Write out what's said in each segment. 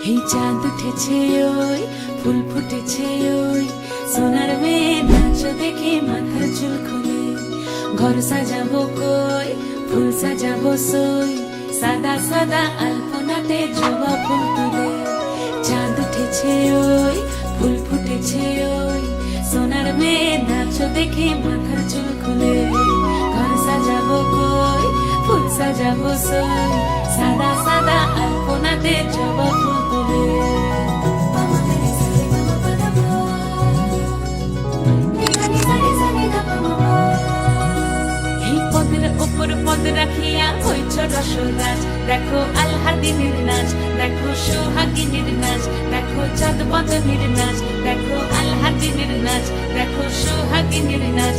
এই চাঁদ উঠেছে ওই ফুল ফুটেছে ওই সোনার মেয়ে নাচ দেখে মাথার চুল খুলে ঘর সাজাবো কই ফুল সাজাবো সই সাদা সাদা আলপনাতে জবা ফুল তুলে চাঁদ উঠেছে ওই ফুল ফুটেছে ওই সোনার মেয়ে নাচ দেখে মাথার চুল খুলে ঘর সাজাবো কই ফুল সাজাবো সই সাদা সাদা আলপনাতে জবা ফুল তুলে এই পদের উপর পদ রাখিয়া হইছ রসরাজ দেখো আলহাদিনের নাচ দেখো সোহাগিনীর নাচ দেখো চাঁদ বদনের নাচ দেখো আলহাদিনের নাচ দেখো সোহাগিনীর নাচ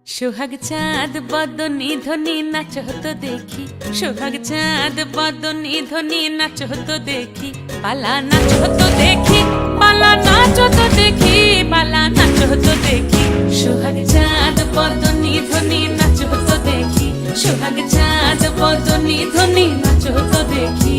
সোহাগ চাঁদ বদনী ধ্বনি নাচ হতো দেখি সোহাগ চাঁদ বদনী ধ্বনি নাচ হতো দেখি পালা নাচ হতো দেখি পালা নাচ হতো দেখি পালা নাচ হতো দেখি সোহাগ চাঁদ বদনী ধ্বনি নাচ হতো দেখি সোহাগ চাঁদ বদনী ধ্বনি নাচ হতো দেখি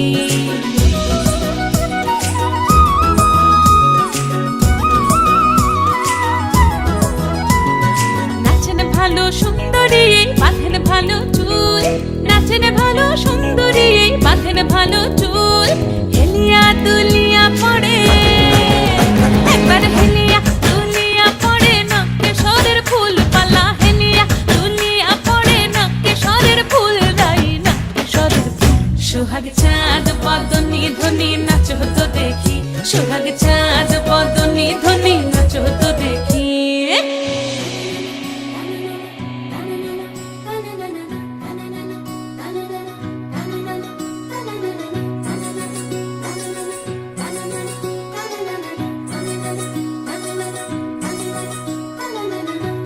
ভালো সুন্দরী বাঁধেন ভালো চুল নাচেন ভালো সুন্দরী বাঁধেন ভালো চুল হেলিয়া দুলিয়া পড়ে একবার হেলিয়া দুলিয়া পড়ে নকেশ্বরের ফুল পালা হেলিয়া দুলিয়া পড়ে নকেশ্বরের ফুল দাই নকেশ্বরের ফুল সোহাগ চাঁদ বদনী ধ্বনি নাচ হতো দেখি সোহাগ চাঁদ বদনী ধ্বনি নাচ হতো দেখি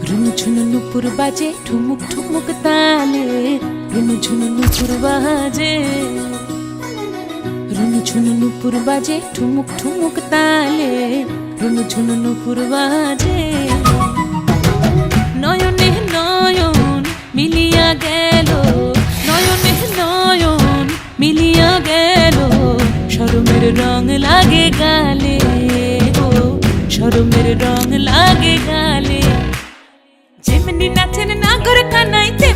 রুনু ঝুনু নুপুর বাজে ঠুমুক ঠুমুক তালে রুনু ঝুনু নুপুর বাজে রুনু ঝুনু নুপুর বাজে ঠুমুক ঠুমুক তালে রুনু ঝুনু নুপুর বাজে নয়নে নয়ন মিলিয়া গেল নয়নে নয়ন মিলিয়া গেল শরমের রং লাগে গালে ও শরমের রং লাগে গালে যেমনি নাচেন নাগর কানাইতে